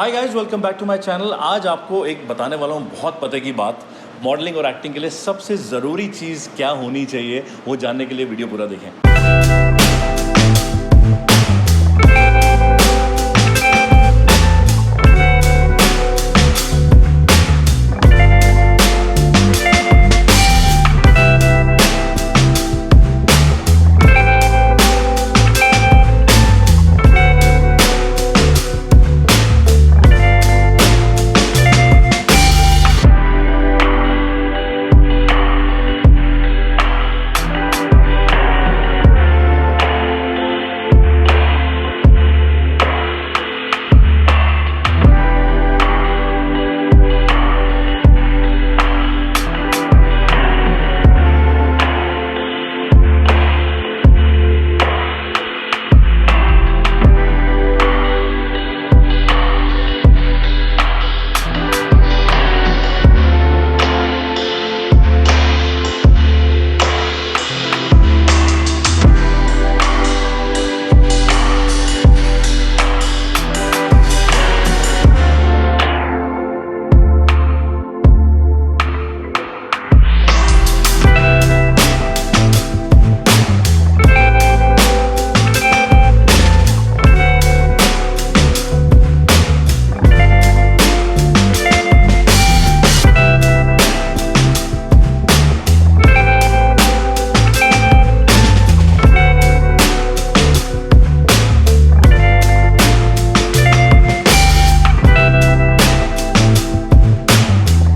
Hi guys, welcome back to my channel. आज आपको एक बताने वाला हूँ बहुत पते की बात। मॉडलिंग और एक्टिंग के लिए सबसे ज़रूरी चीज़ क्या होनी चाहिए, वो जानने के लिए वीडियो पूरा देखें।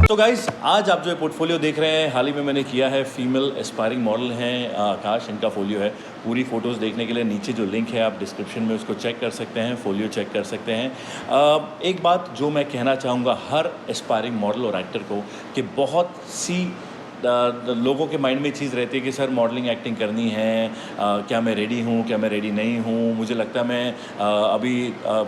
तो गाइज, आज आप जो है पोर्टफोलियो देख रहे हैं, हाल ही में मैंने किया है। फीमेल एस्पायरिंग मॉडल हैं आकाश, इनका फोलियो है। पूरी फ़ोटोज़ देखने के लिए नीचे जो लिंक है आप डिस्क्रिप्शन में उसको चेक कर सकते हैं, फोलियो चेक कर सकते हैं। एक बात जो मैं कहना चाहूँगा हर एस्पायरिंग मॉडल और एक्टर को, कि बहुत सी लोगों के माइंड में चीज़ रहती है कि सर मॉडलिंग एक्टिंग करनी है, क्या मैं रेडी हूँ, क्या मैं रेडी नहीं हूँ, मुझे लगता है मैं अभी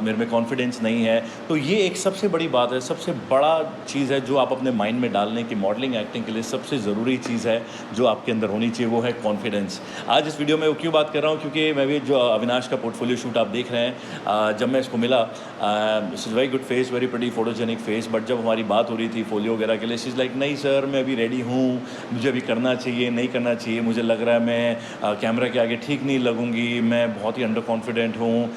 मेरे में कॉन्फिडेंस नहीं है। तो ये एक सबसे बड़ी बात है, सबसे बड़ा चीज़ है जो आप अपने माइंड में डाल लें कि मॉडलिंग एक्टिंग के लिए सबसे ज़रूरी चीज़ है जो आपके अंदर होनी चाहिए, वो है कॉन्फिडेंस। आज इस वीडियो में वो क्यों बात कर रहा हूँ, क्योंकि मैं भी जो अविनाश का पोर्टफोलियो शूट आप देख रहे हैं, जब मैं इसको मिला, it's very good face, very pretty photogenic face, but जब हमारी बात हो रही थी फोलियो वगैरह के लिए, शी इज़ लाइक नहीं सर मैं अभी रेडी हूँ, मुझे अभी करना चाहिए, नहीं करना चाहिए, मुझे लग रहा है मैं कैमरा के आगे ठीक नहीं लगूंगी, मैं बहुत ही अंडर कॉन्फिडेंट हूँ।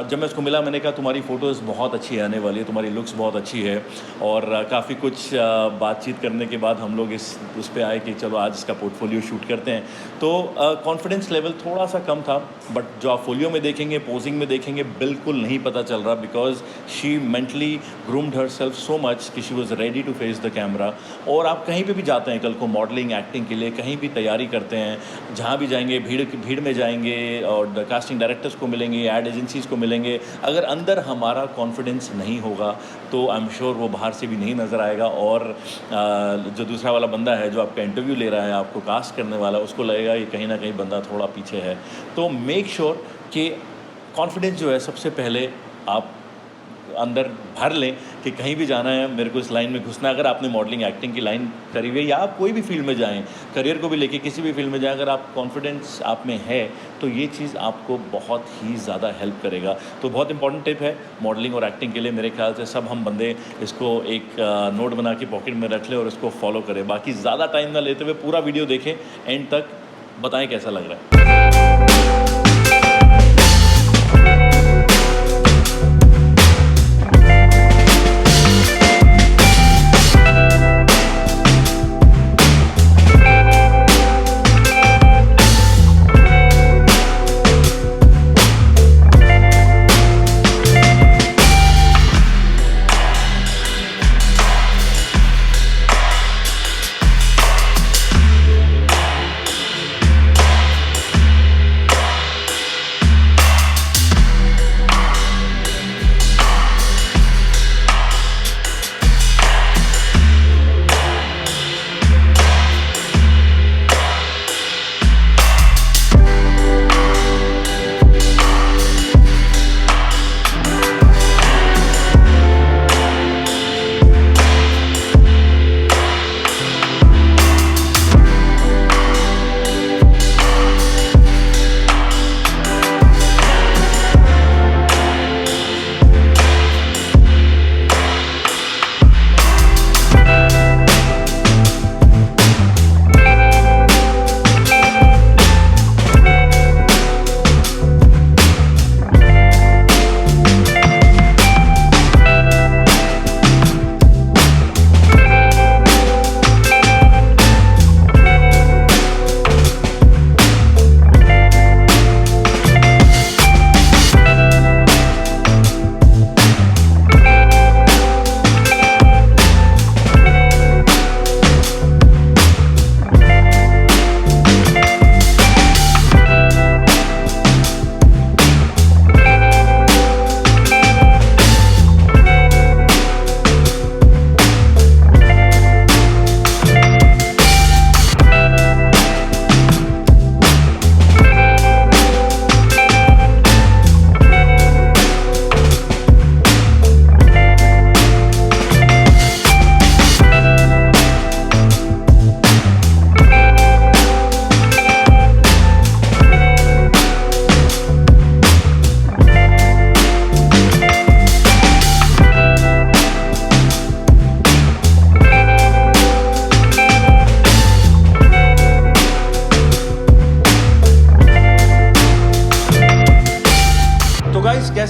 जब मैं उसको मिला मैंने कहा तुम्हारी फ़ोटोज़ बहुत अच्छी आने वाली है, तुम्हारी लुक्स बहुत अच्छी है। और काफ़ी कुछ बातचीत करने के बाद हम लोग उस पे आए कि चलो आज इसका पोर्टफोलियो शूट करते हैं। तो कॉन्फिडेंस लेवल थोड़ा सा कम था, बट जो आप फोलियो में देखेंगे, पोजिंग में देखेंगे, बिल्कुल नहीं पता चल रहा, because she mentally groomed herself so much कि she was ready to face the camera. और आप कहीं पर भी जाते हैं कल को मॉडलिंग एक्टिंग के लिए, कहीं भी तैयारी करते हैं, जहाँ भी जाएंगे भीड़ में जाएंगे और कास्टिंग डायरेक्टर्स को मिलेंगे, एड एजेंसीज़ को मिलेंगे, अगर अंदर हमारा कॉन्फिडेंस नहीं होगा तो आई एम श्योर वो बाहर से भी नहीं नज़र आएगा। और जो दूसरा वाला बंदा है जो आपका इंटरव्यू ले रहा है, आपको कास्ट करने वाला, उसको लगेगा ये कहीं ना कहीं बंदा थोड़ा पीछे है। तो मेक श्योर कि कॉन्फिडेंस जो है सबसे पहले आप अंदर भर लें कि कहीं भी जाना है मेरे को इस लाइन में घुसना है। अगर आपने मॉडलिंग एक्टिंग की लाइन करी हुई है या आप कोई भी फील्ड में जाएं, करियर को भी लेके किसी भी फील्ड में जाएं, अगर आप कॉन्फिडेंस आप में है तो ये चीज़ आपको बहुत ही ज़्यादा हेल्प करेगा। तो बहुत इंपॉर्टेंट टिप है मॉडलिंग और एक्टिंग के लिए, मेरे ख्याल से सब हम बंदे इसको एक नोट बना के पॉकेट में रख लें और इसको फॉलो करें। बाकी ज़्यादा टाइम ना लेते हुए पूरा वीडियो देखें एंड तक, बताएँ कैसा लग रहा है।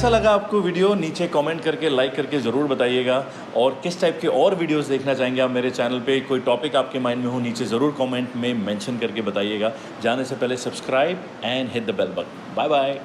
कैसा लगा आपको वीडियो नीचे कमेंट करके लाइक करके ज़रूर बताइएगा। और किस टाइप के और वीडियोस देखना चाहेंगे आप मेरे चैनल पे, कोई टॉपिक आपके माइंड में हो नीचे ज़रूर कमेंट में मेंशन करके बताइएगा। जाने से पहले subscribe and hit the bell button. Bye bye.